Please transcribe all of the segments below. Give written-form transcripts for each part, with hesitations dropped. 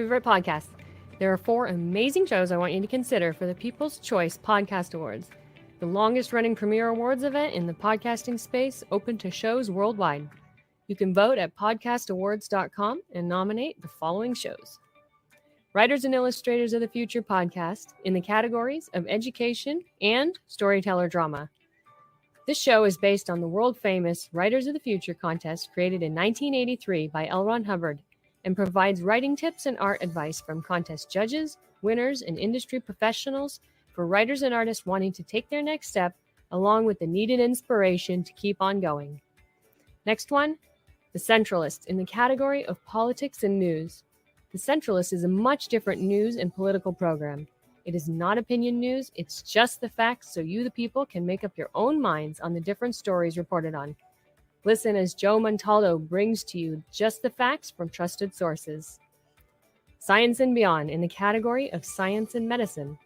favorite podcasts. There are 4 amazing shows I want you to consider for the People's Choice Podcast Awards, the longest-running premier awards event in the podcasting space, open to shows worldwide. You can vote at podcastawards.com and nominate the following shows. Writers and Illustrators of the Future podcast in the categories of education and storyteller drama. This show is based on the world-famous Writers of the Future contest created in 1983 by L. Ron Hubbard and provides writing tips and art advice from contest judges, winners, and industry professionals for writers and artists wanting to take their next step, along with the needed inspiration to keep on going. Next one, The Centralist in the category of politics and news. The Centralist is a much different news and political program. It is not opinion news, it's just the facts so you, the people, can make up your own minds on the different stories reported on. Listen as Joe Montaldo brings to you just the facts from trusted sources. Science and Beyond in the category of science and medicine.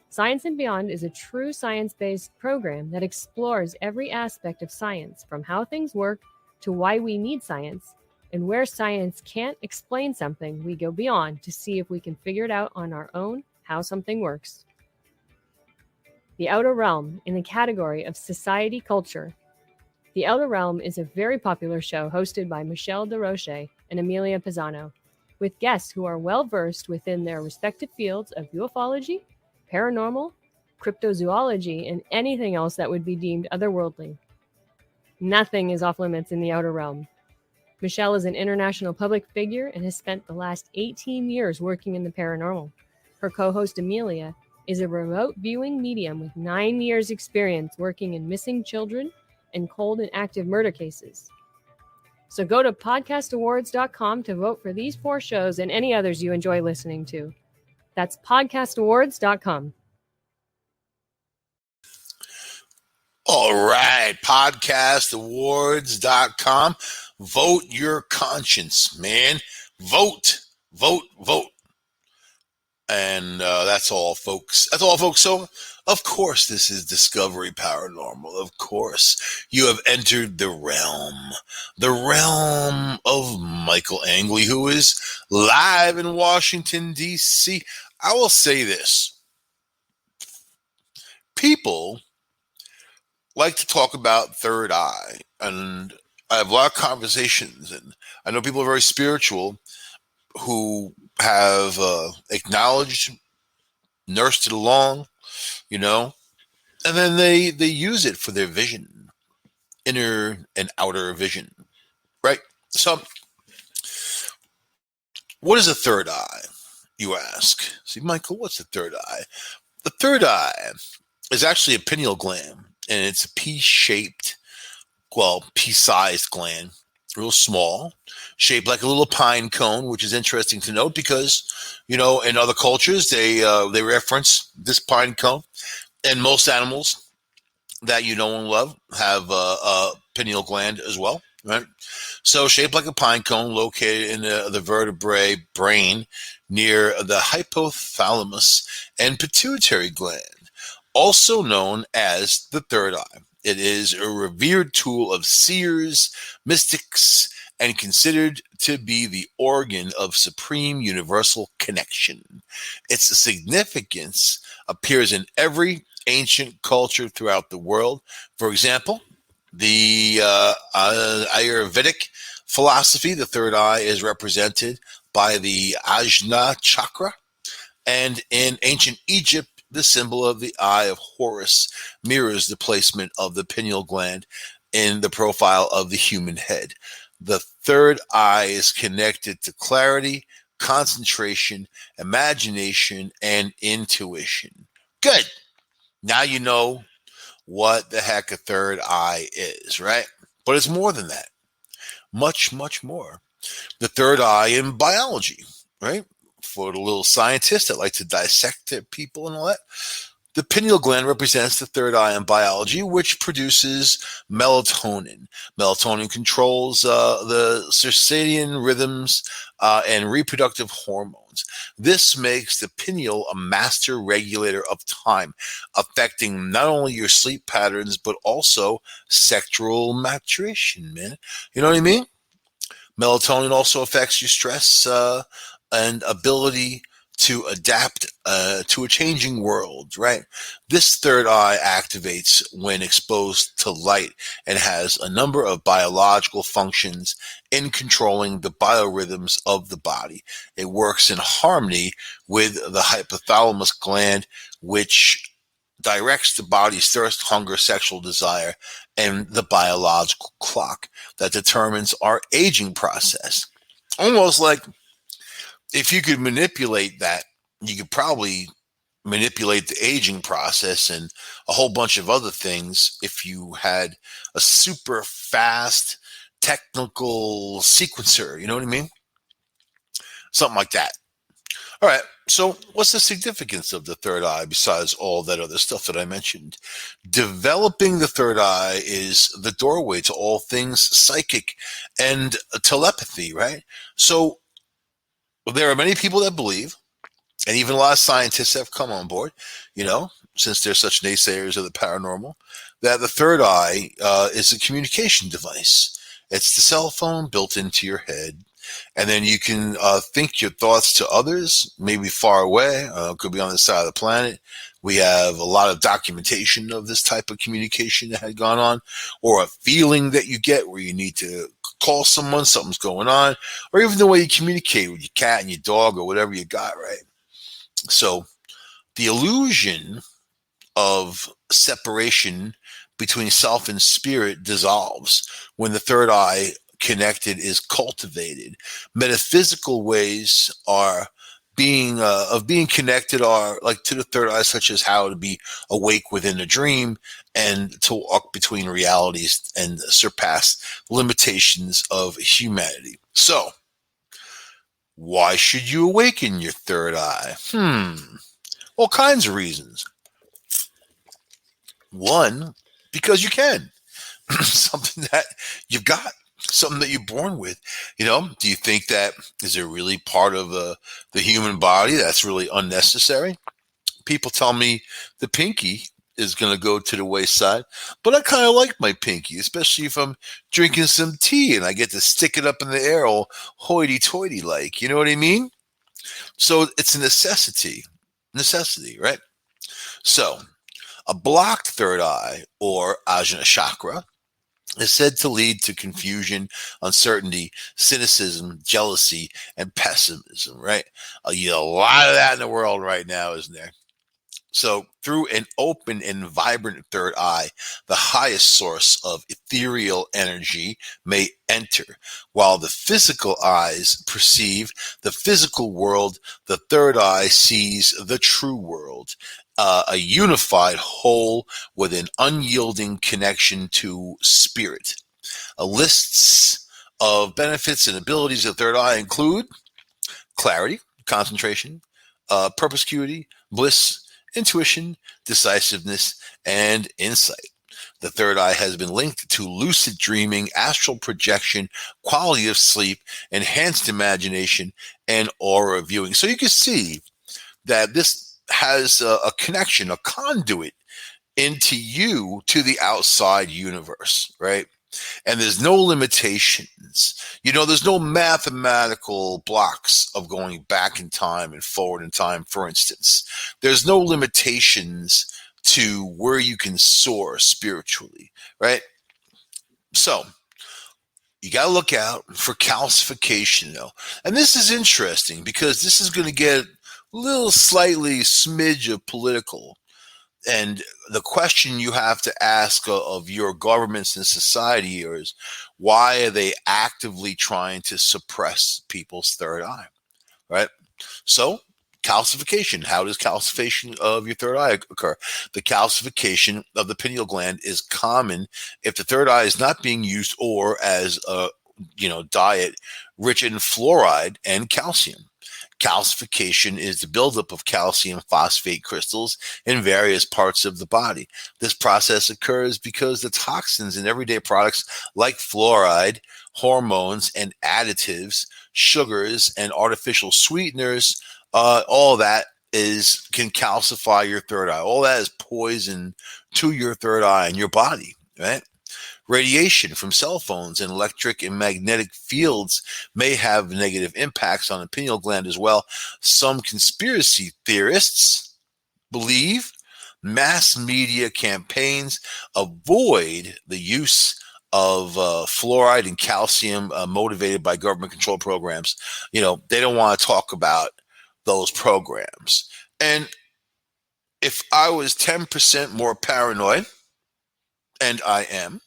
Science and Beyond is a true science-based program that explores every aspect of science, from how things work to why we need science, and where science can't explain something, we go beyond to see if we can figure it out on our own how something works. The Outer Realm in the category of society culture. The Outer Realm is a very popular show hosted by Michelle DeRoche and Amelia Pisano, with guests who are well-versed within their respective fields of ufology, paranormal, cryptozoology, and anything else that would be deemed otherworldly. Nothing is off limits in the Outer Realm. Michelle is an international public figure and has spent the last 18 years working in the paranormal. Her co-host Amelia is a remote viewing medium with 9 years experience working in missing children and cold and active murder cases. So go to podcastawards.com to vote for these 4 shows and any others you enjoy listening to. That's podcastawards.com. All right, podcastawards.com. Vote your conscience, man. Vote, vote, vote. And that's all, folks. That's all, folks. So, of course, this is Discovery Paranormal. Of course, you have entered the realm of Michael Angley, who is live in Washington, D.C. I will say this. People like to talk about third eye, and I have a lot of conversations, and I know people are very spiritual who have acknowledged, nursed it along, and then they use it for their vision, inner and outer vision, right? So, what is a third eye, you ask? See, Michael, what's the third eye? The third eye is actually a pineal gland, and it's a pea-sized gland, real small, shaped like a little pine cone, which is interesting to note because, in other cultures, they reference this pine cone. And most animals that you know and love have a pineal gland as well, right? So shaped like a pine cone, located in the vertebrae brain near the hypothalamus and pituitary gland, also known as the third eye. It is a revered tool of seers, mystics, and considered to be the organ of supreme universal connection. Its significance appears in every ancient culture throughout the world. For example, the Ayurvedic philosophy, the third eye is represented by the Ajna chakra, and in ancient Egypt, the symbol of the eye of Horus mirrors the placement of the pineal gland in the profile of the human head. The third eye is connected to clarity, concentration, imagination, and intuition. Good. Now you know what the heck a third eye is, right? But it's more than that. Much, much more. The third eye in biology, right? For the little scientists that like to dissect people and all that. The pineal gland represents the third eye in biology, which produces melatonin. Melatonin controls the circadian rhythms and reproductive hormones. This makes the pineal a master regulator of time, affecting not only your sleep patterns, but also sexual maturation, man. You know what I mean? Melatonin also affects your stress and ability to adapt to a changing world, right? This third eye activates when exposed to light and has a number of biological functions in controlling the biorhythms of the body. It works in harmony with the hypothalamus gland, which directs the body's thirst, hunger, sexual desire, and the biological clock that determines our aging process. Almost like if you could manipulate that, you could probably manipulate the aging process and a whole bunch of other things if you had a super fast technical sequencer. You know what I mean? Something like that. All right. So, what's the significance of the third eye besides all that other stuff that I mentioned? Developing the third eye is the doorway to all things psychic and telepathy, right? So, there are many people that believe, and even a lot of scientists have come on board, since they're such naysayers of the paranormal, that the third eye is a communication device. It's the cell phone built into your head. And then you can think your thoughts to others, maybe far away, could be on the side of the planet. We have a lot of documentation of this type of communication that had gone on, or a feeling that you get where you need to call someone, something's going on, or even the way you communicate with your cat and your dog or whatever you got, right? So the illusion of separation between self and spirit dissolves when the third eye connected is cultivated. Metaphysical ways being connected are like to the third eye, such as how to be awake within a dream and to walk between realities and surpass limitations of humanity. So, why should you awaken your third eye? All kinds of reasons. One, because you can. Something that you've got, something that you're born with. Do you think that is there really part of the human body that's really unnecessary? People tell me the pinky is going to go to the wayside, but I kind of like my pinky, especially if I'm drinking some tea and I get to stick it up in the air all hoity-toity like. You know what I mean? So it's a necessity, right? So a blocked third eye, or ajna chakra, is said to lead to confusion, uncertainty, cynicism, jealousy, and pessimism, right? A lot of that in the world right now, isn't there? So through an open and vibrant third eye, the highest source of ethereal energy may enter. While the physical eyes perceive the physical world, the third eye sees the true world, a unified whole with an unyielding connection to spirit. Lists of benefits and abilities of third eye include clarity, concentration, perspicuity, bliss, intuition, decisiveness, and insight. The third eye has been linked to lucid dreaming, astral projection, quality of sleep, enhanced imagination, and aura viewing. So you can see that this has a connection, a conduit into you to the outside universe, right? And there's no limitations. There's no mathematical blocks of going back in time and forward in time, for instance. There's no limitations to where you can soar spiritually, right? So you got to look out for calcification, though. And this is interesting because this is going to get a little slightly smidge of political. And the question you have to ask of your governments and society is, why are they actively trying to suppress people's third eye, right? So calcification, how does calcification of your third eye occur? The calcification of the pineal gland is common if the third eye is not being used, or as a diet rich in fluoride and calcium. Calcification is the buildup of calcium phosphate crystals in various parts of the body. This process occurs because the toxins in everyday products like fluoride, hormones, and additives, sugars, and artificial sweeteners, all that can calcify your third eye. All that is poison to your third eye and your body, right? Radiation from cell phones and electric and magnetic fields may have negative impacts on the pineal gland as well. Some conspiracy theorists believe mass media campaigns avoid the use of fluoride and calcium motivated by government control programs. They don't want to talk about those programs. And if I was 10% more paranoid, and I am,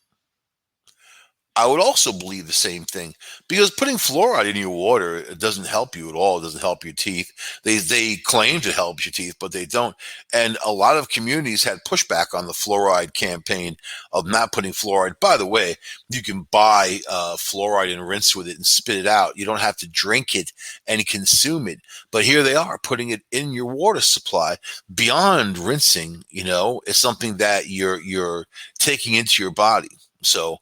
I would also believe the same thing, because putting fluoride in your water, it doesn't help you at all. It doesn't help your teeth. They claim to help your teeth, but they don't. And a lot of communities had pushback on the fluoride campaign of not putting fluoride. By the way, you can buy fluoride and rinse with it and spit it out. You don't have to drink it and consume it. But here they are putting it in your water supply. Beyond rinsing, is something that you're taking into your body. So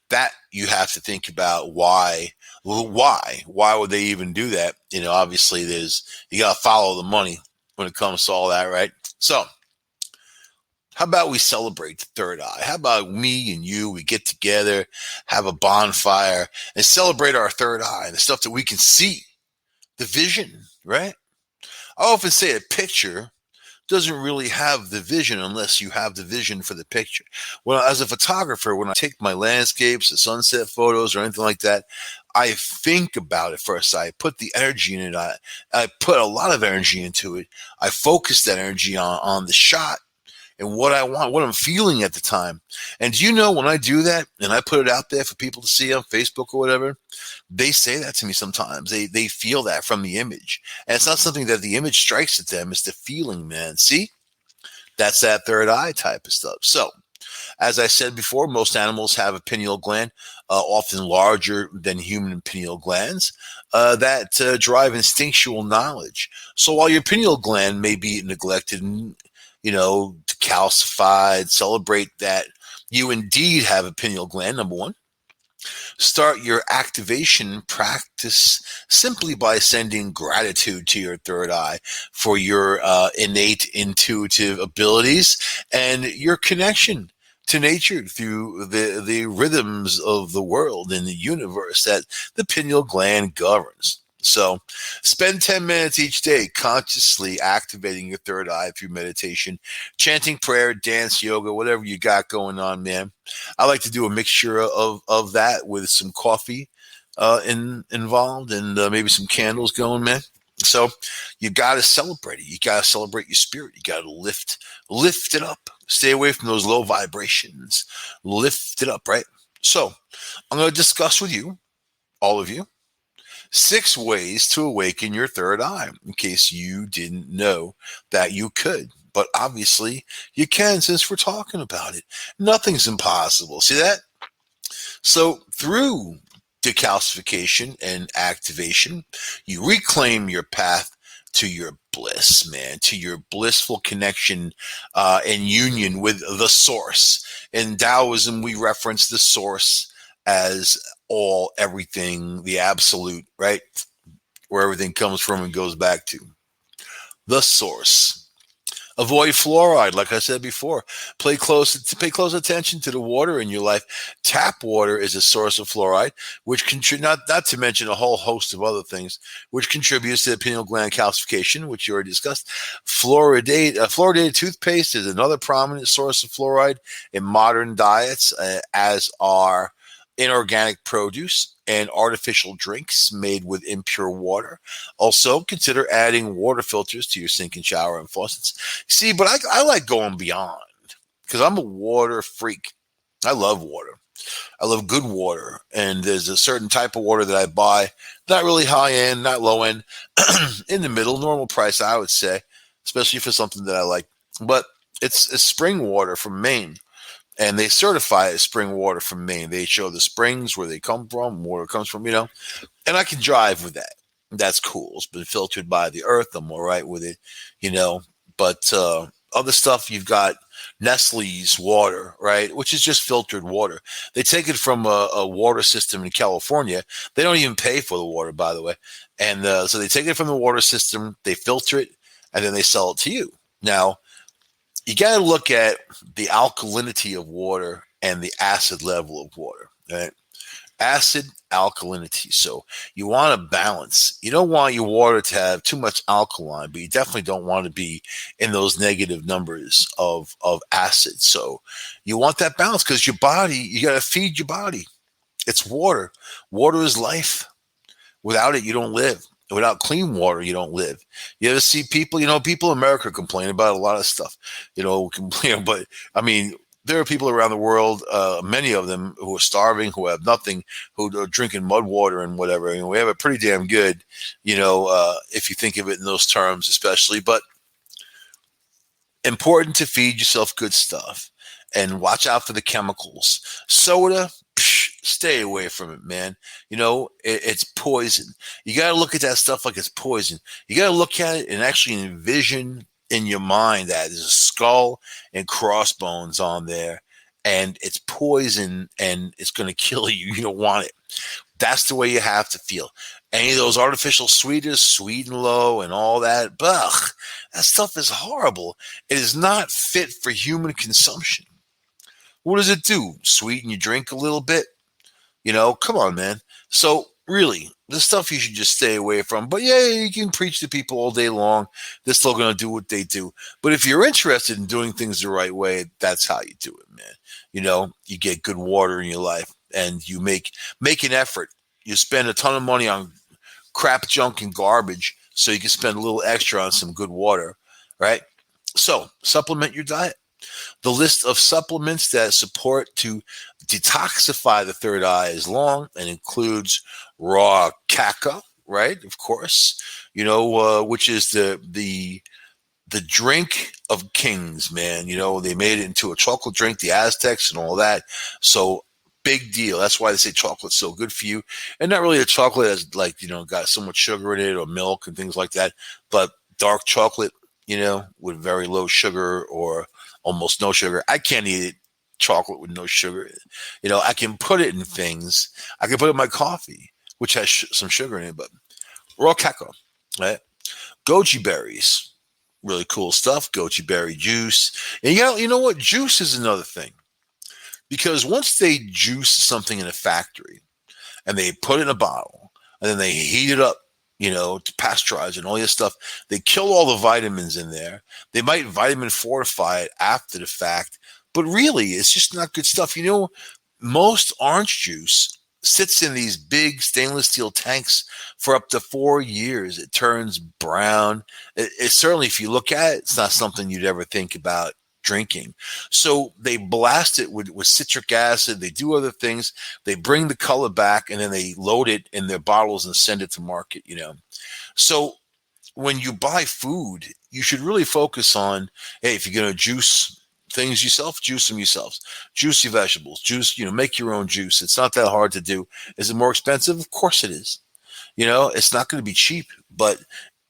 that you have to think about why would they even do that? Obviously you got to follow the money when it comes to all that, right? So how about we celebrate the third eye? How about me and you, we get together, have a bonfire, and celebrate our third eye, the stuff that we can see, the vision, right? I often say a picture doesn't really have the vision unless you have the vision for the picture. Well, as a photographer, when I take my landscapes, the sunset photos, or anything like that, I think about it first. I put the energy in it. I put a lot of energy into it. I focus that energy on the shot and what I want, what I'm feeling at the time. And do you know, when I do that and I put it out there for people to see on Facebook or whatever, they say that to me sometimes. They feel that from the image. And it's not something that the image strikes at them. It's the feeling, man. See? That's that third eye type of stuff. So, as I said before, most animals have a pineal gland, often larger than human pineal glands, that drive instinctual knowledge. So while your pineal gland may be neglected and calcified, celebrate that you indeed have a pineal gland, number one. Start your activation practice simply by sending gratitude to your third eye for your innate intuitive abilities and your connection to nature through the rhythms of the world and the universe that the pineal gland governs. So spend 10 minutes each day consciously activating your third eye through meditation, chanting prayer, dance, yoga, whatever you got going on, man. I like to do a mixture of that with some coffee involved and maybe some candles going, man. So you got to celebrate it. You got to celebrate your spirit. You got to lift it up. Stay away from those low vibrations. Lift it up, right? So I'm going to discuss with you, all of you, 6 ways to awaken your third eye, in case you didn't know that you could. But obviously you can, since we're talking about it. Nothing's impossible. See that? So through decalcification and activation, you reclaim your path to your bliss, man, to your blissful connection and union with the source. In Taoism, we reference the source as everything, the absolute, right? Where everything comes from and goes back to. The source. Avoid fluoride, like I said before. Pay close attention to the water in your life. Tap water is a source of fluoride, which not to mention a whole host of other things, which contributes to the pineal gland calcification, which you already discussed. Fluoridated toothpaste is another prominent source of fluoride in modern diets, as are inorganic produce and artificial drinks made with impure water. Also, consider adding water filters to your sink and shower and faucets. See, but I like going beyond, because I'm a water freak. I love water. I love good water. And there's a certain type of water that I buy, not really high end, not low end, in the middle, normal price, I would say, especially for something that I like. But it's spring water from Maine. And they certify it as spring water from Maine. They show the springs where they come from, where it comes from, and I can drive with that. That's cool. It's been filtered by the earth. I'm all right with it, But other stuff, you've got Nestle's water, right, which is just filtered water. They take it from a water system in California. They don't even pay for the water, by the way. And so they take it from the water system, they filter it, and then they sell it to you. Now, you got to look at the alkalinity of water and the acid level of water. Right? Acid, alkalinity. So you want a balance. You don't want your water to have too much alkaline, but you definitely don't want to be in those negative numbers of acid. So you want that balance because your body, you got to feed your body. It's water. Water is life. Without it, you don't live. Without clean water, you don't live. You ever see people, people in America complain about a lot of stuff, complain, but I mean, there are people around the world, many of them who are starving, who have nothing, who are drinking mud water and whatever. And we have it pretty damn good, if you think of it in those terms, especially. But important to feed yourself good stuff and watch out for the chemicals. Soda, stay away from it, man. It's poison. You got to look at that stuff like it's poison. You got to look at it and actually envision in your mind that there's a skull and crossbones on there and it's poison and it's going to kill you. You don't want it. That's the way you have to feel. Any of those artificial sweeteners, sweet and low and all that, that stuff is horrible. It is not fit for human consumption. What does it do? Sweeten your drink a little bit? Come on, man. So really, this stuff you should just stay away from. But yeah, you can preach to people all day long. They're still going to do what they do. But if you're interested in doing things the right way, that's how you do it, man. You get good water in your life and you make an effort. You spend a ton of money on crap, junk, and garbage so you can spend a little extra on some good water, right? So supplement your diet. The list of supplements that support to detoxify the third eye is long and includes raw caca, right? Of course, which is the drink of kings, man. They made it into a chocolate drink, the Aztecs and all that. So big deal. That's why they say chocolate's so good for you. And not really a chocolate that's got so much sugar in it or milk and things like that, but dark chocolate, with very low sugar or almost no sugar. I can't eat it, chocolate with no sugar. I can put it in things. I can put it in my coffee, which has some sugar in it, but raw cacao, right? Goji berries, really cool stuff. Goji berry juice. And you know what? Juice is another thing. Because once they juice something in a factory and they put it in a bottle and then they heat it up, to pasteurize and all this stuff, they kill all the vitamins in there. They might vitamin fortify it after the fact, but really it's just not good stuff. Most orange juice sits in these big stainless steel tanks for up to 4 years. It turns brown. It certainly, if you look at it, it's not something you'd ever think about drinking. So they blast it with citric acid. They do other things. They bring the color back and then they load it in their bottles and send it to market, So when you buy food, you should really focus on, hey, if you're going to juice things yourself, juice them yourselves. Juice your vegetables. Juice, make your own juice. It's not that hard to do. Is it more expensive? Of course it is. It's not going to be cheap, but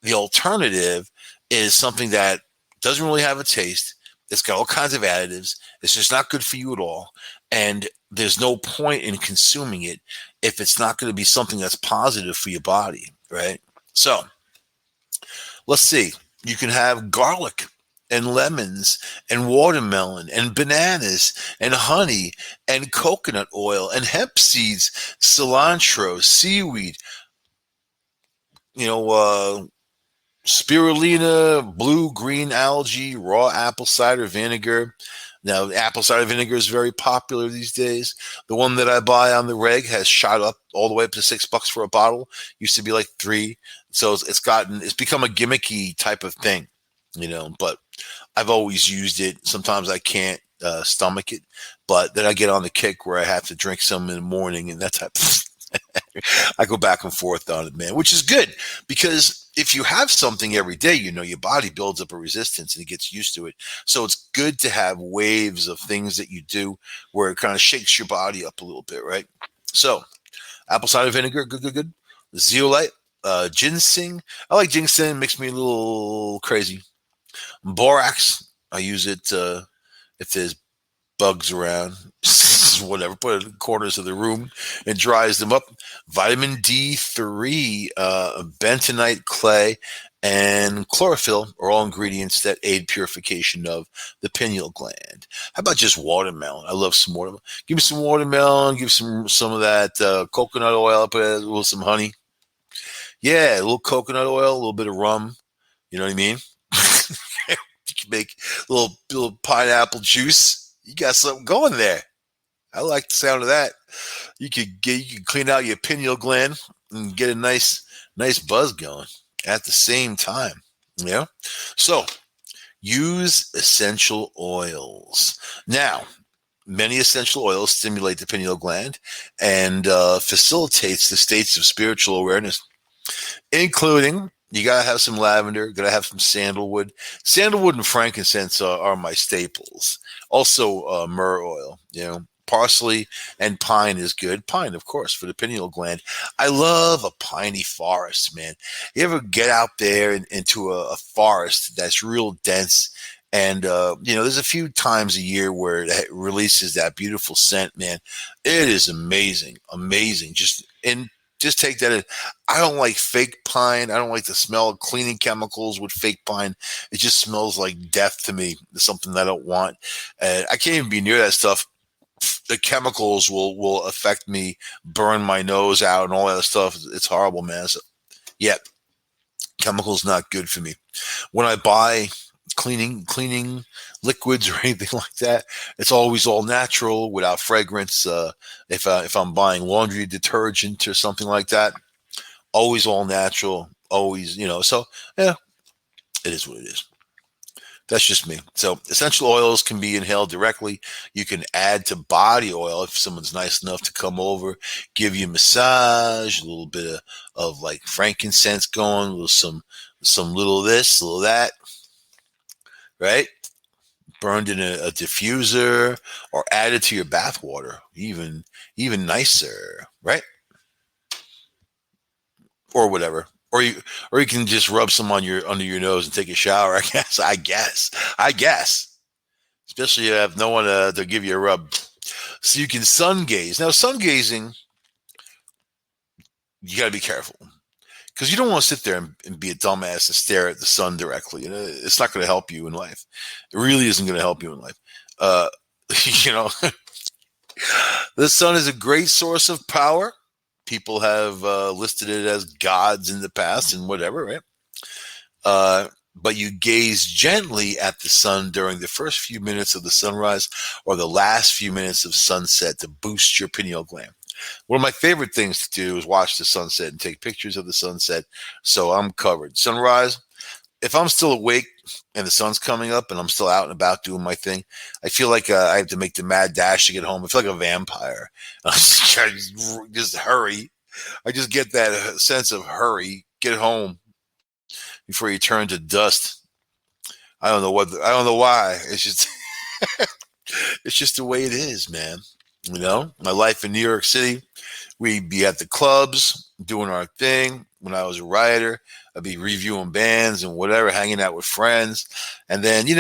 the alternative is something that doesn't really have a taste. It's got all kinds of additives. It's just not good for you at all. And there's no point in consuming it if it's not going to be something that's positive for your body, right? So let's see. You can have garlic and lemons and watermelon and bananas and honey and coconut oil and hemp seeds, cilantro, seaweed, spirulina, blue-green algae, raw apple cider vinegar. Now, apple cider vinegar is very popular these days. The one that I buy on the reg has shot up all the way up to $6 for a bottle. Used to be like $3. So it's become a gimmicky type of thing, but I've always used it. Sometimes I can't stomach it, but then I get on the kick where I have to drink some in the morning and that type of I go back and forth on it, man, which is good because if you have something every day, your body builds up a resistance and it gets used to it. So it's good to have waves of things that you do where it kind of shakes your body up a little bit, right? So apple cider vinegar, good. Zeolite, ginseng. I like ginseng. It makes me a little crazy. Borax. I use it if there's bugs around, whatever, put it in corners of the room and dries them up. Vitamin D3, bentonite clay, and chlorophyll are all ingredients that aid purification of the pineal gland. How about just watermelon? I love some watermelon. Give me some watermelon. Give some of that coconut oil. Put it with some honey. Yeah, a little coconut oil, a little bit of rum. You know what I mean? You can make a little pineapple juice. You got something going there. I like the sound of that. You could clean out your pineal gland and get a nice buzz going at the same time. Yeah. So use essential oils. Now, many essential oils stimulate the pineal gland and facilitates the states of spiritual awareness, including you gotta have some lavender, gotta have some sandalwood. Sandalwood and frankincense are my staples. Also, myrrh oil. Parsley and pine is good. Pine, of course, for the pineal gland. I love a piney forest, man. You ever get out there into a forest that's real dense? And, there's a few times a year where it releases that beautiful scent, man. It is amazing, amazing. Just take that in. I don't like fake pine. I don't like the smell of cleaning chemicals with fake pine. It just smells like death to me. It's something I don't want. I can't even be near that stuff. The chemicals will affect me, burn my nose out and all that stuff. It's horrible, man. So, yeah, chemicals not good for me. When I buy cleaning liquids or anything like that, it's always all natural without fragrance. If I'm buying laundry detergent or something like that, always all natural, always, so yeah, it is what it is. That's just me. So essential oils can be inhaled directly. You can add to body oil if someone's nice enough to come over, give you a massage, a little bit of like frankincense going, with some little of this, a little of that, right? Burned in a diffuser or added to your bath water, even nicer, right? Or whatever. Or you can just rub some under your nose and take a shower. I guess. Especially if you have no one to give you a rub. So you can sun gaze. Now, sun gazing, you got to be careful because you don't want to sit there and be a dumbass and stare at the sun directly. It's not going to help you in life. It really isn't going to help you in life. The sun is a great source of power. People have listed it as gods in the past and whatever, right? But you gaze gently at the sun during the first few minutes of the sunrise or the last few minutes of sunset to boost your pineal gland. One of my favorite things to do is watch the sunset and take pictures of the sunset, so I'm covered. Sunrise, if I'm still awake and the sun's coming up and I'm still out and about doing my thing, I feel like I have to make the mad dash to get home. I feel like a vampire. I just hurry. I just get that sense of hurry, get home before you turn to dust. I don't know why. It's just, it's just the way it is, man. My life in New York City, we'd be at the clubs doing our thing. When I was a writer, I'd be reviewing bands and whatever, hanging out with friends. And then, you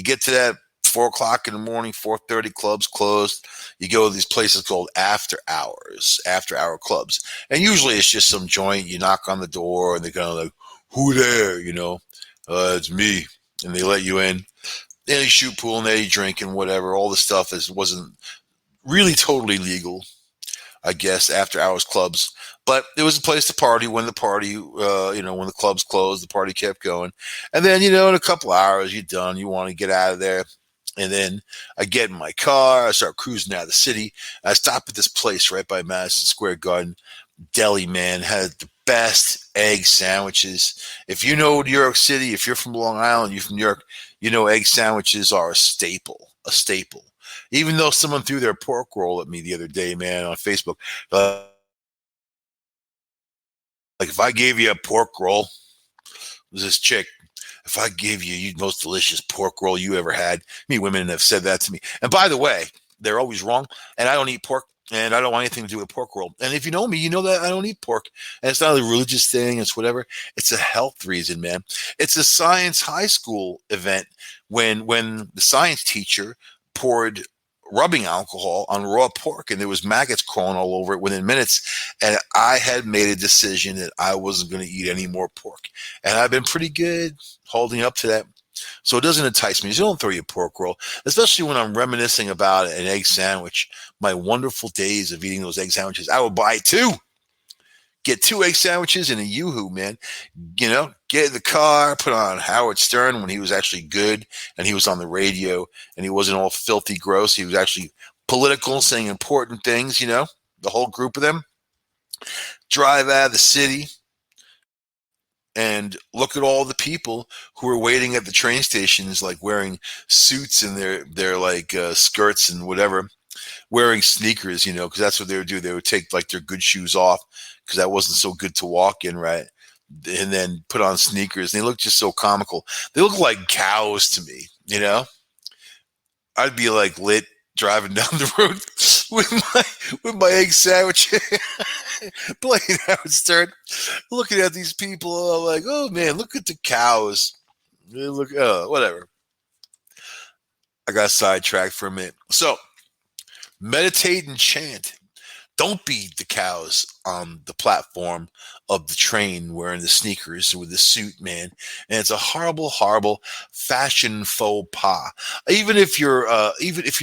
get to that 4 o'clock in the morning, 4:30, clubs closed. You go to these places called after hour clubs. And usually it's just some joint. You knock on the door and they're kind of like, who there? It's me. And they let you in. And they shoot pool and they drink and whatever. All the stuff wasn't really totally legal, I guess, after hours clubs. But it was a place to party when the clubs closed, the party kept going. And then, in a couple hours, you're done. You want to get out of there. And then I get in my car. I start cruising out of the city. I stop at this place right by Madison Square Garden. Deli, man, had the best egg sandwiches. If you know New York City, if you're from Long Island, you're from New York, egg sandwiches are a staple. Even though someone threw their pork roll at me the other day, man, on Facebook. Like if I gave you a pork roll, there's this chick, if I gave you the most delicious pork roll you ever had, many women have said that to me. And by the way, they're always wrong. And I don't eat pork. And I don't want anything to do with pork roll. And if you know me, you know that I don't eat pork. And it's not a religious thing. It's whatever. It's a health reason, man. It's a science high school event when the science teacher poured rubbing alcohol on raw pork, and there was maggots crawling all over it within minutes. And I had made a decision that I wasn't going to eat any more pork, and I've been pretty good holding up to that. So it doesn't entice me. So don't throw your pork roll, especially when I'm reminiscing about an egg sandwich. My wonderful days of eating those egg sandwiches. I would buy two. Get two egg sandwiches and a Yoo-hoo, man. Get in the car, put on Howard Stern when he was actually good and he was on the radio and he wasn't all filthy gross. He was actually political, saying important things, the whole group of them. Drive out of the city and look at all the people who are waiting at the train stations, like wearing suits and their like skirts and whatever, wearing sneakers, because that's what they would do. They would take like their good shoes off because that wasn't so good to walk in, right? And then put on sneakers. And they look just so comical. They look like cows to me, I'd be like lit driving down the road with my egg sandwich, playing Howard Stern, looking at these people. I'm like, oh man, look at the cows. They look, whatever. I got sidetracked for a minute. So, meditate and chant. Don't be the cows on the platform of the train wearing the sneakers with the suit, man. And it's a horrible, horrible fashion faux pas. Even if you're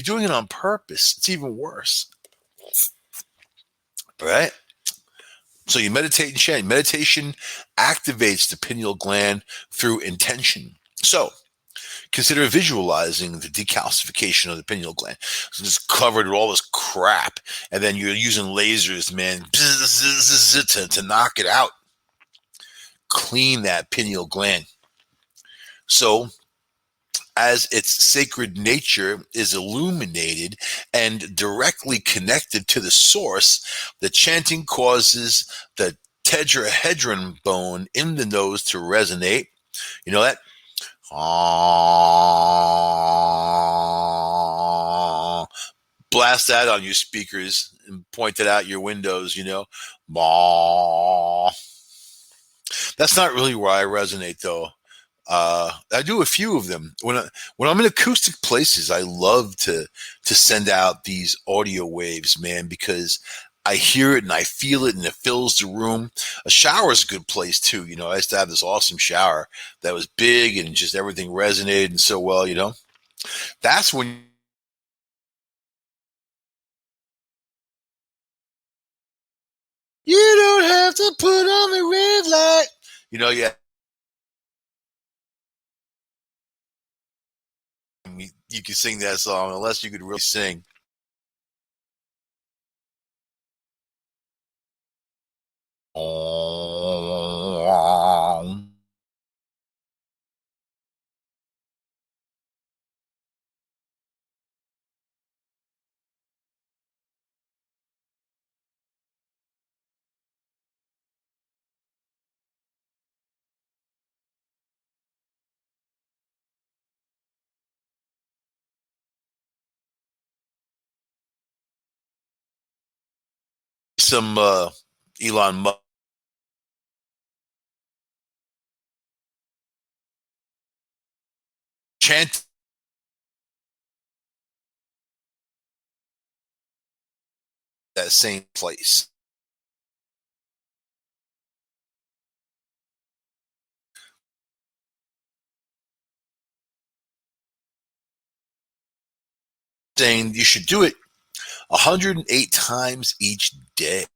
doing it on purpose, it's even worse. Right? So you meditate and chant. Meditation activates the pineal gland through intention. So consider visualizing the decalcification of the pineal gland. So it's covered with all this crap, and then you're using lasers, man, to knock it out. Clean that pineal gland. So as its sacred nature is illuminated and directly connected to the source, the chanting causes the tetrahedron bone in the nose to resonate. You know that? Blast that on your speakers and point it out your windows, That's not really where I resonate, though. I do a few of them when I'm in acoustic places. I love to send out these audio waves, man, because I hear it and I feel it and it fills the room. A shower is a good place too. I used to have this awesome shower that was big and just everything resonated and so well. That's when you don't have to put on the red light. Yeah. You can sing that song unless you could really sing. Some Elon Musk chant that same place. Saying you should do it 108 times each day.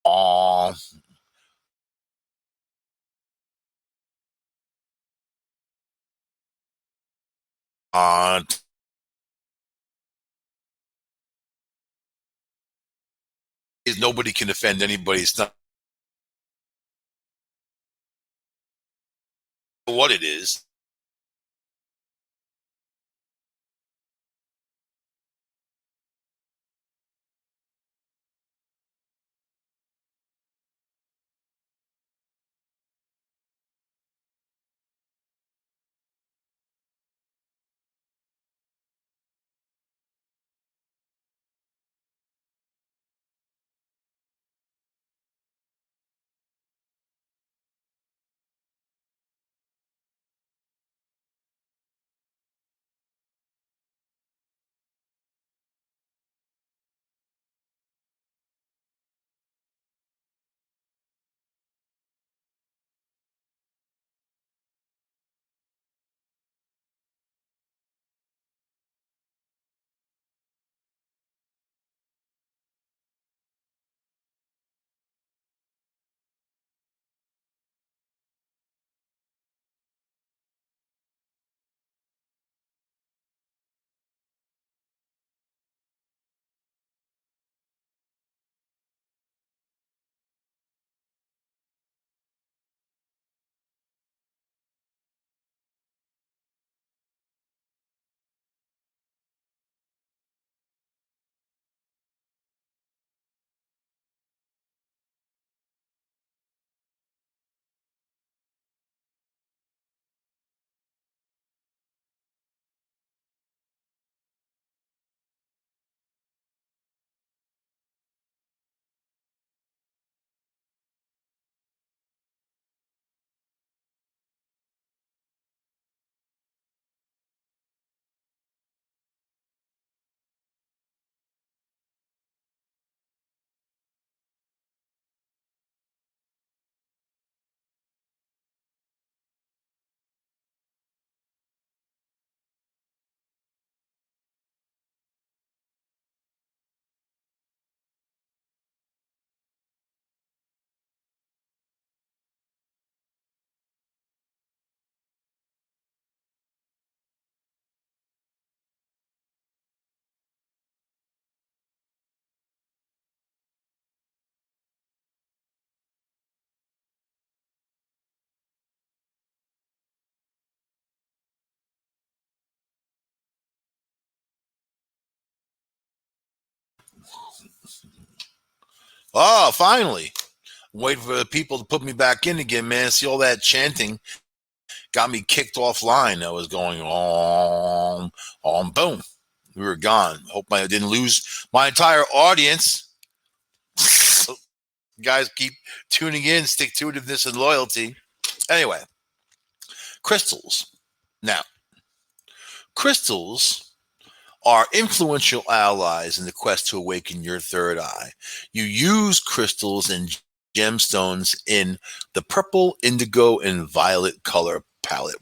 Uh, Nobody can offend anybody. It's not what it is. Oh, finally. I'm waiting for the people to put me back in again, man. See, all that chanting got me kicked offline. I was going on, boom. We were gone. Hope I didn't lose my entire audience. You guys keep tuning in, stick to itiveness and loyalty. Anyway, crystals. Now, crystals are influential allies in the quest to awaken your third eye. You use crystals and gemstones in the purple, indigo, and violet color palette.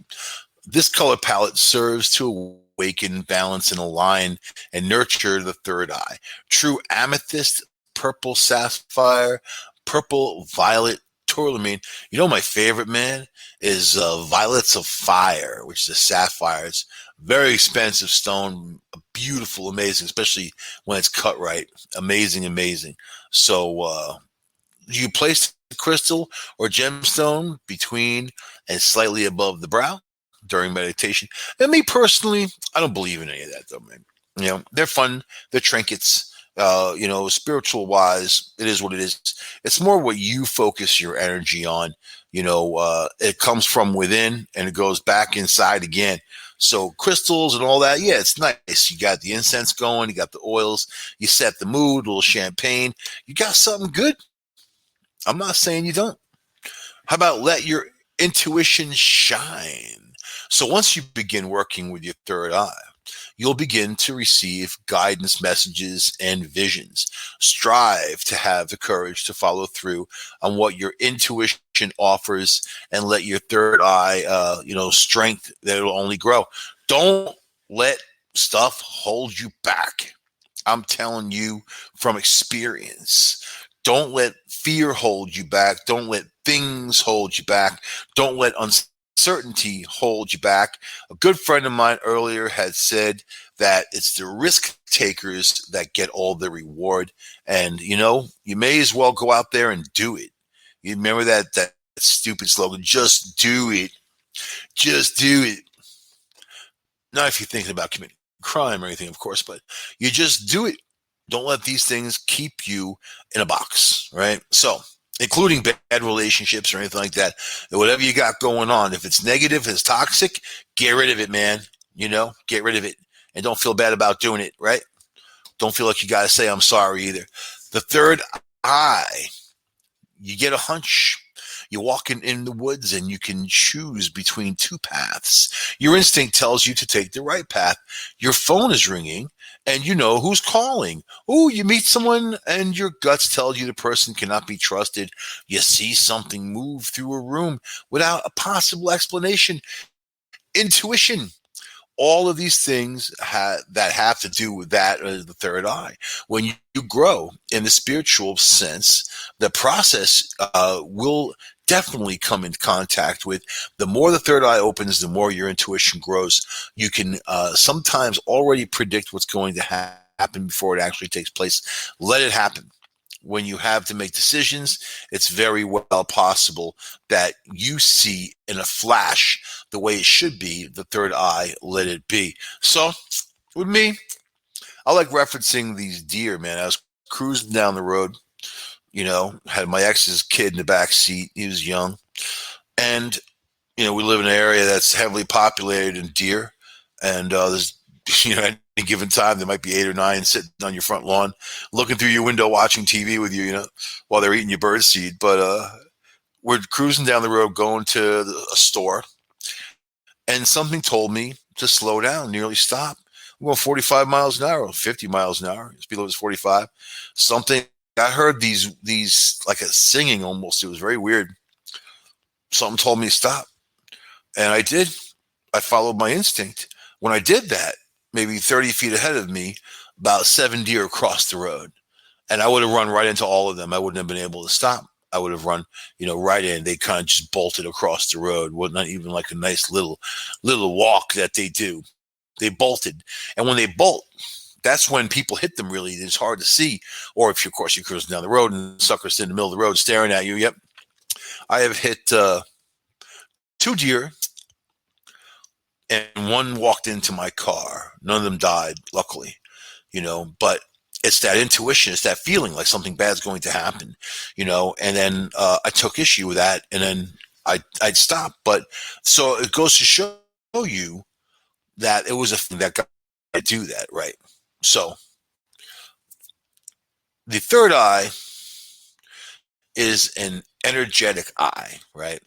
This color palette serves to awaken, balance, and align and nurture the third eye. True amethyst, purple sapphire, purple violet tourmaline. You know, my favorite, man, is violets of fire, which is a sapphire. It's very expensive stone, beautiful, amazing, especially when it's cut right. Amazing, amazing. So you place the crystal or gemstone between and slightly above the brow during meditation. And me personally, I don't believe in any of that, though, man. You know, they're fun. They're trinkets. You know, spiritual wise, it is what it is. It's more what you focus your energy on. You know, it comes from within and it goes back inside again. So crystals and all that, yeah, it's nice. You got the incense going, you got the oils, you set the mood, a little champagne. You got something good. I'm not saying you don't. How about let your intuition shine? So once you begin working with your third eye, you'll begin to receive guidance messages and visions. Strive to have the courage to follow through on what your intuition offers and let your third eye, strength that it'll only grow. Don't let stuff hold you back. I'm telling you from experience. Don't let fear hold you back. Don't let things hold you back. Don't let uncertainty hold you back. A good friend of mine earlier had said that it's the risk takers that get all the reward. And, you know, you may as well go out there and do it. You remember that stupid slogan, just do it. Just do it. Not if you're thinking about committing crime or anything, of course, but you just do it. Don't let these things keep you in a box, right? So, including bad relationships or anything like that, whatever you got going on, if it's negative, if it's toxic, get rid of it, man. You know, get rid of it. And don't feel bad about doing it, right? Don't feel like you got to say, I'm sorry either. The third eye, you get a hunch. You're walking in the woods and you can choose between two paths. Your instinct tells you to take the right path. Your phone is ringing and you know who's calling. Oh, you meet someone and your guts tell you the person cannot be trusted. You see something move through a room without a possible explanation. Intuition. All of these things that have to do with that the third eye. When you grow in the spiritual sense, the process will definitely come in contact with. The more the third eye opens, the more your intuition grows. You can sometimes already predict what's going to happen before it actually takes place. Let it happen. When you have to make decisions, it's very well possible that you see in a flash the way it should be. The third eye, let it be. So with me, I like referencing these deer, man. I was cruising down the road, you know, had my ex's kid in the back seat. He was young. And, you know, we live in an area that's heavily populated in deer. And there's, you know, at any given time, there might be 8 or 9 sitting on your front lawn, looking through your window, watching TV with you, you know, while they're eating your bird seed. But we're cruising down the road, going to a store, and something told me to slow down, nearly stop. I'm going 45 miles an hour, 50 miles an hour. Speed limit is 45. Something, I heard these like a singing almost. It was very weird. Something told me to stop. And I did. I followed my instinct. When I did that, maybe 30 feet ahead of me, about 7 deer crossed the road. And I would have run right into all of them. I wouldn't have been able to stop. I would have run, you know, right in. They kind of just bolted across the road. Well, not even like a nice little walk that they do. They bolted. And when they bolt, that's when people hit them really. It's hard to see. Or if, of course, you're cruising down the road and the sucker's in the middle of the road staring at you. Yep. I have hit 2 deer. And one walked into my car. None of them died, luckily, you know, but it's that intuition, it's that feeling like something bad's going to happen, and then I took issue with that, and then I'd stop. But so it goes to show you that it was a thing that got to do that, right? So the third eye is an energetic eye, right?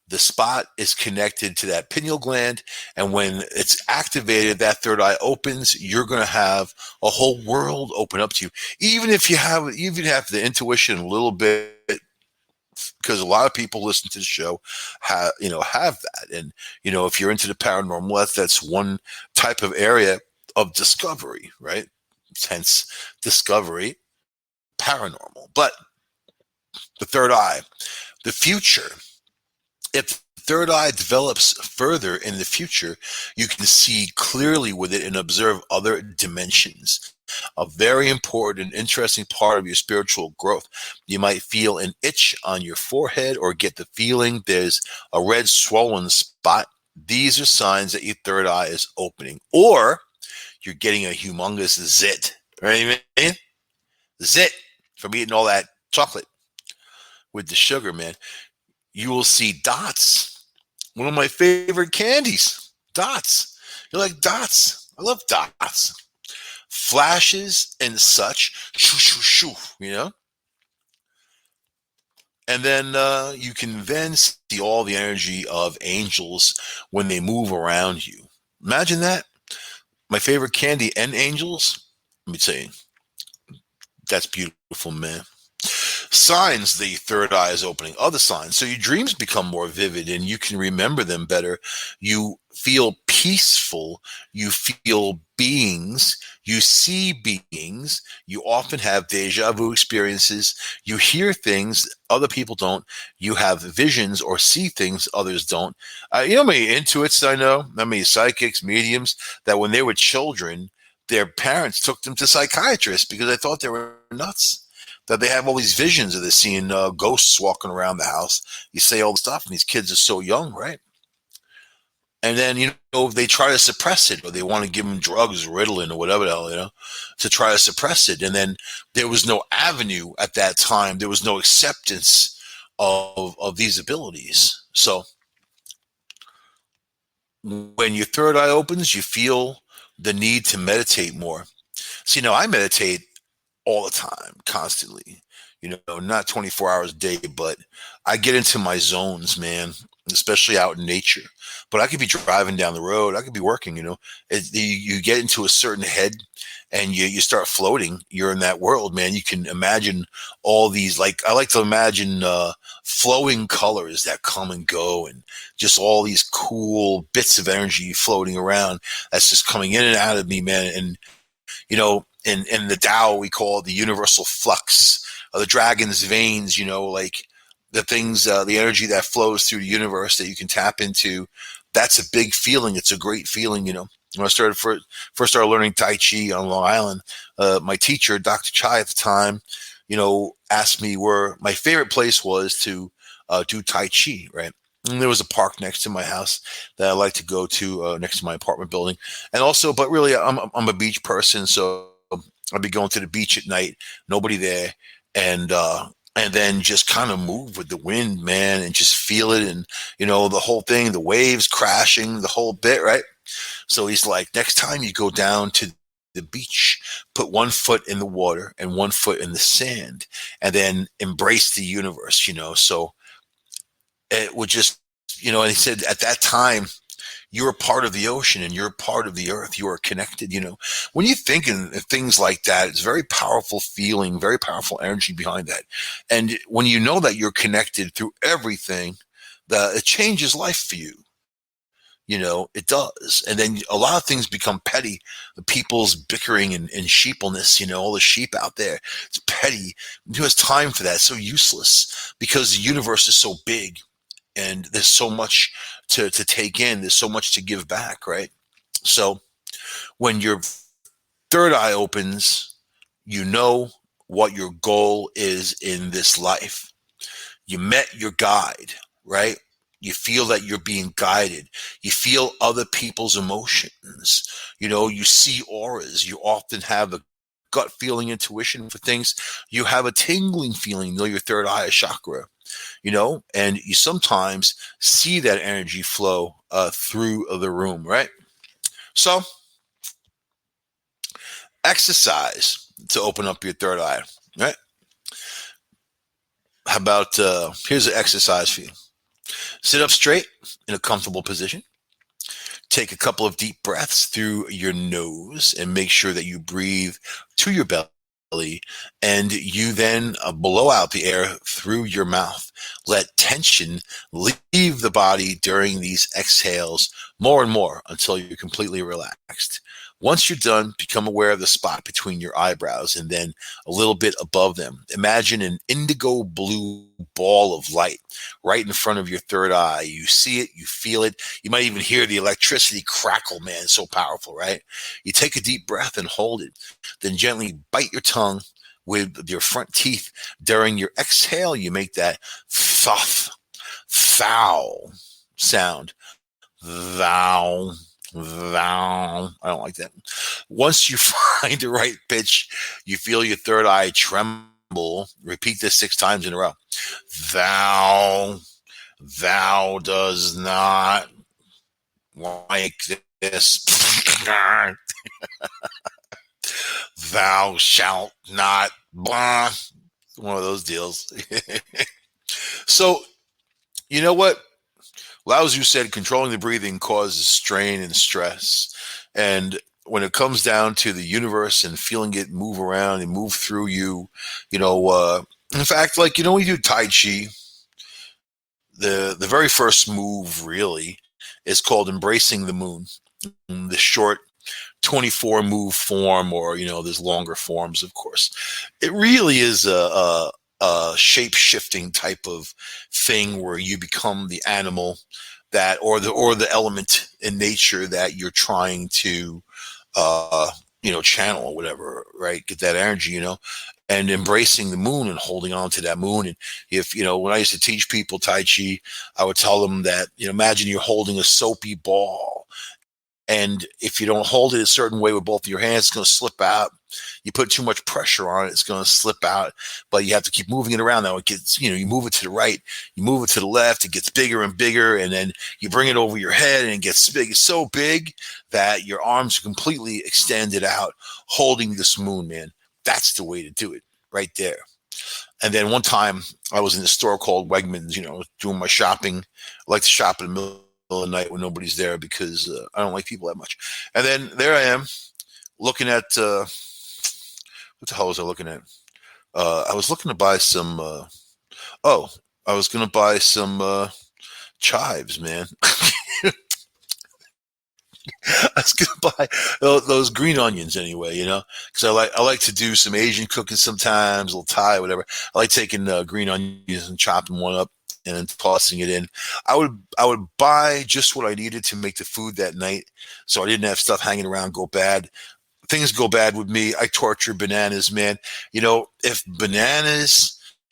The spot is connected to that pineal gland, and when it's activated, that third eye opens. You're going to have a whole world open up to you, even have the intuition a little bit, because a lot of people listen to the show have that. And if you're into the paranormal, that's one type of area of discovery, right? Hence discovery paranormal. But the third eye, the future, if the third eye develops further in the future, you can see clearly with it and observe other dimensions. A very important and interesting part of your spiritual growth. You might feel an itch on your forehead or get the feeling there's a red swollen spot. These are signs that your third eye is opening, or you're getting a humongous zit, right? Zit from eating all that chocolate with the sugar, man. You will see dots. One of my favorite candies, dots. You like dots? I love dots. Flashes and such, shoo, shoo, shoo, And then you can then see all the energy of angels when they move around you. Imagine that. My favorite candy and angels. Let me tell you, that's beautiful, man. Signs the third eye is opening, other signs. So your dreams become more vivid and you can remember them better. You feel peaceful. You feel beings. You see beings. You often have deja vu experiences. You hear things other people don't. You have visions or see things others don't. How many intuits I know? How many psychics, mediums, that when they were children, their parents took them to psychiatrists because they thought they were nuts. That they have all these visions of this, seeing ghosts walking around the house. You say all the stuff, and these kids are so young, right? And then, they try to suppress it, or they want to give them drugs, Ritalin, or whatever the hell, to try to suppress it. And then there was no avenue at that time. There was no acceptance of these abilities. So when your third eye opens, you feel the need to meditate more. See, I meditate all the time, constantly, not 24 hours a day, but I get into my zones, man, especially out in nature. But I could be driving down the road. I could be working, you get into a certain head and you start floating. You're in that world, man. You can imagine all these, I like to imagine flowing colors that come and go, and just all these cool bits of energy floating around that's just coming in and out of me, man. And in the Tao, we call it the universal flux, the dragon's veins, like the things, the energy that flows through the universe that you can tap into. That's a big feeling. It's a great feeling, When I first started learning Tai Chi on Long Island, my teacher, Dr. Chai at the time, asked me where my favorite place was to do Tai Chi, right? And there was a park next to my house that I like to go to, next to my apartment building. And also, but really, I'm a beach person, so I'd be going to the beach at night, nobody there, and then just kind of move with the wind, man, and just feel it, and the whole thing, the waves crashing, the whole bit, right? So he's like, next time you go down to the beach, put one foot in the water and one foot in the sand, and then embrace the universe, So it would just, and he said at that time, you're a part of the ocean and you're a part of the earth. You are connected, When you think in things like that, it's very powerful feeling, very powerful energy behind that. And when you know that you're connected through everything, it changes life for you. It does. And then a lot of things become petty. The people's bickering and sheepleness, all the sheep out there, it's petty. Who has time for that? It's so useless because the universe is so big. And there's so much to take in. There's so much to give back, right? So when your third eye opens, you know what your goal is in this life. You met your guide, right? You feel that you're being guided. You feel other people's emotions. You see auras. You often have a gut feeling, intuition for things. You have a tingling feeling, your third eye chakra, and you sometimes see that energy flow through the room, right? So exercise to open up your third eye, right? How about here's an exercise for you. Sit up straight in a comfortable position. Take a couple of deep breaths through your nose and make sure that you breathe to your belly, and you then blow out the air through your mouth. Let tension leave the body during these exhales more and more until you're completely relaxed. Once you're done, become aware of the spot between your eyebrows and then a little bit above them. Imagine an indigo blue ball of light right in front of your third eye. You see it, you feel it. You might even hear the electricity crackle, man. It's so powerful, right? You take a deep breath and hold it. Then gently bite your tongue with your front teeth. During your exhale, you make that though sound. Thou. I don't like that. Once you find the right pitch, you feel your third eye tremble. Repeat this 6 times in a row. Thou does not like this. Thou shalt not. Blah. One of those deals. So, you know what? Lao Tzu said controlling the breathing causes strain and stress. And when it comes down to the universe and feeling it move around and move through you, in fact, when you do Tai Chi, the very first move really is called embracing the moon. The short 24 move form, or, there's longer forms, of course. It really is a shape-shifting type of thing where you become the animal that, or the element in nature that you're trying to, channel or whatever, right? Get that energy, and embracing the moon and holding on to that moon. And if, when I used to teach people Tai Chi, I would tell them that, imagine you're holding a soapy ball. And if you don't hold it a certain way with both of your hands, it's going to slip out. You put too much pressure on it, it's going to slip out. But you have to keep moving it around. Now it gets, you move it to the right, you move it to the left, it gets bigger and bigger, and then you bring it over your head and it gets big. It's so big that your arms are completely extended out, holding this moon, man. That's the way to do it, right there. And then one time I was in a store called Wegmans, doing my shopping. I like to shop in the middle of the night when nobody's there because I don't like people that much. And then there I am looking at what the hell was I looking at? I was looking to buy some I was going to buy some chives, man. I was going to buy those green onions anyway, because I like to do some Asian cooking sometimes, a little Thai, whatever. I like taking green onions and chopping one up and then tossing it in. I would buy just what I needed to make the food that night, so I didn't have stuff hanging around go bad. Things go bad with me. I torture bananas, man.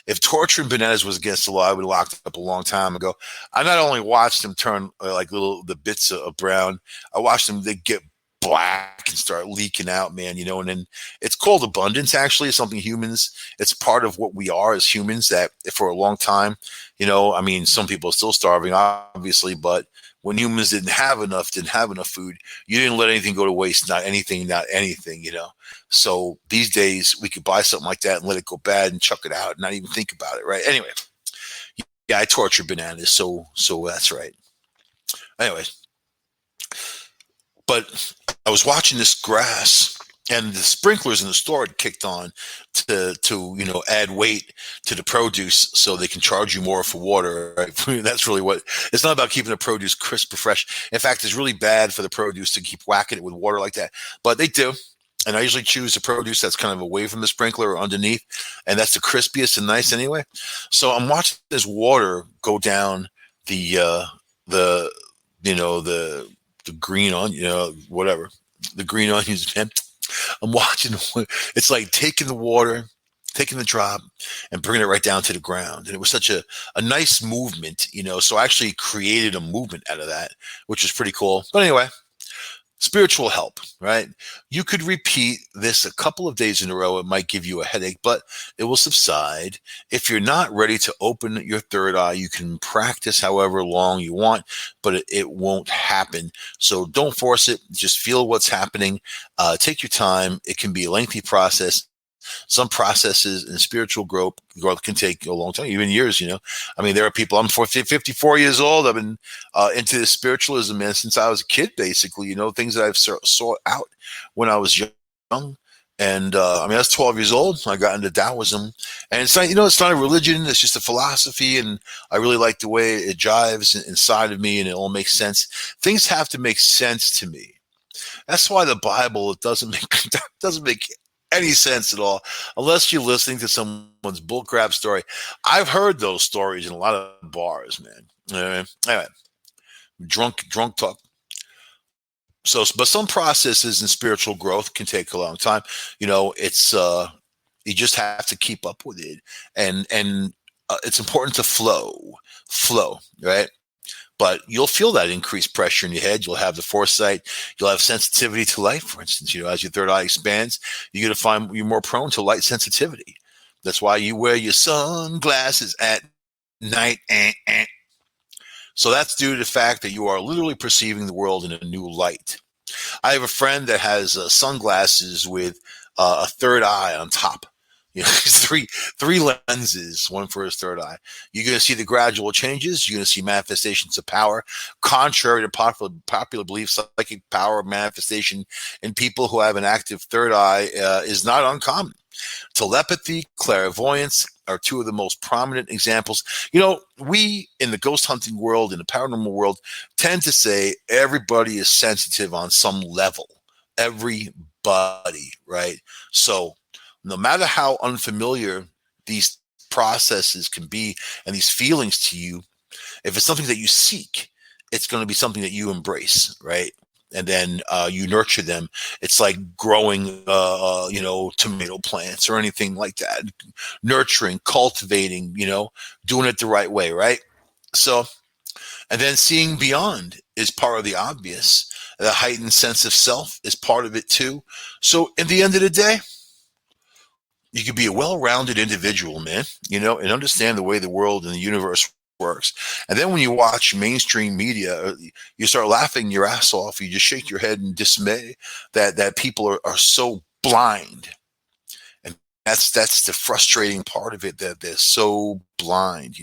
If torturing bananas was against the law, I would have locked up a long time ago. I not only watched them turn like the bits of brown, I watched them, they get black and start leaking out, man, and then it's called abundance. Actually, it's something humans, it's part of what we are as humans, that for a long time, some people are still starving, obviously, but when humans didn't have enough food, you didn't let anything go to waste, not anything. So these days we could buy something like that and let it go bad and chuck it out and not even think about it, right? Anyway, yeah, I torture bananas, so that's right. Anyway, but I was watching this grass, and the sprinklers in the store had kicked on to add weight to the produce so they can charge you more for water, right? That's really what it's not about, keeping the produce crisp or fresh. In fact, it's really bad for the produce to keep whacking it with water like that, but they do. And I usually choose the produce that's kind of away from the sprinkler or underneath, and that's the crispiest and nice anyway. So I'm watching this water go down the green onion, whatever, the green onions, man. I'm watching. It's like taking the water, taking the drop, and bringing it right down to the ground. And it was such a nice movement, So I actually created a movement out of that, which was pretty cool. But anyway, Spiritual help, right? You could repeat this a couple of days in a row. It might give you a headache, but it will subside. If you're not ready to open your third eye, you can practice however long you want, but it won't happen. So don't force it. Just feel what's happening. Take your time. It can be a lengthy process. Some processes in spiritual growth can take a long time, even years, I mean, there are people, I'm 54 years old. I've been into this spiritualism, man, since I was a kid, basically, things that I've sought out when I was young. And I mean, I was 12 years old. I got into Taoism, and it's not, it's not a religion. It's just a philosophy. And I really like the way it jives inside of me, and it all makes sense. Things have to make sense to me. That's why the Bible, it doesn't make any sense at all, unless you're listening to someone's bullcrap story. I've heard those stories in a lot of bars, man. Anyway, drunk talk. So, but some processes in spiritual growth can take a long time. It's you just have to keep up with it, and it's important to flow, right? But you'll feel that increased pressure in your head. You'll have the foresight. You'll have sensitivity to light, for instance. As your third eye expands, you're going to find you're more prone to light sensitivity. That's why you wear your sunglasses at night. So that's due to the fact that you are literally perceiving the world in a new light. I have a friend that has sunglasses with a third eye on top. Three lenses, one for his third eye. You're going to see the gradual changes. You're going to see manifestations of power. Contrary to popular beliefs, psychic power manifestation in people who have an active third eye is not uncommon. Telepathy, clairvoyance are two of the most prominent examples. We in the ghost hunting world, in the paranormal world, tend to say everybody is sensitive on some level. Everybody, right? So no matter how unfamiliar these processes can be and these feelings to you, if it's something that you seek, it's going to be something that you embrace, right? And then you nurture them. It's like growing, tomato plants or anything like that. Nurturing, cultivating, doing it the right way, right? So, and then seeing beyond is part of the obvious. The heightened sense of self is part of it too. So, in the end of the day, you could be a well-rounded individual, man, and understand the way the world and the universe works. And then when you watch mainstream media, you start laughing your ass off. You just shake your head in dismay that people are so blind. And that's the frustrating part of it, that they're so blind,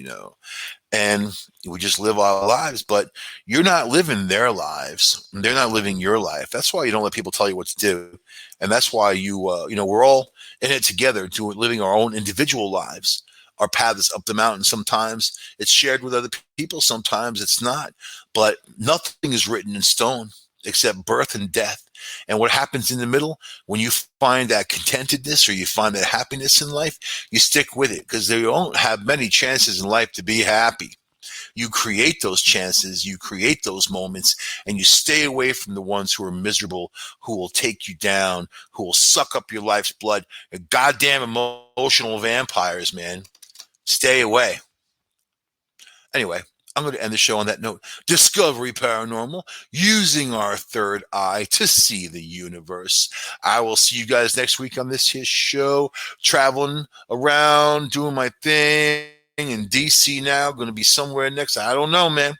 and we just live our lives, but you're not living their lives. They're not living your life. That's why you don't let people tell you what to do. And that's why we're all in it together, living our own individual lives. Our path is up the mountain. Sometimes it's shared with other people. Sometimes it's not. But nothing is written in stone except birth and death. And what happens in the middle, when you find that contentedness or you find that happiness in life, you stick with it, because you don't have many chances in life to be happy. You create those chances, you create those moments, and you stay away from the ones who are miserable, who will take you down, who will suck up your life's blood. They're goddamn emotional vampires, man. Stay away. Anyway, I'm going to end the show on that note. Discovery Paranormal, using our third eye to see the universe. I will see you guys next week on this here show. Traveling around, doing my thing in DC now. Going to be somewhere next. I don't know, man.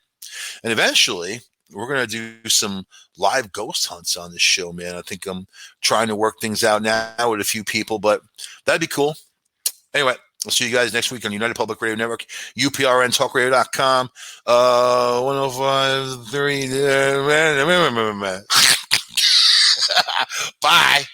And eventually, we're going to do some live ghost hunts on this show, man. I think I'm trying to work things out now with a few people, but that'd be cool. Anyway, I'll see you guys next week on United Public Radio Network, uprntalkradio.com, 105.3. Bye.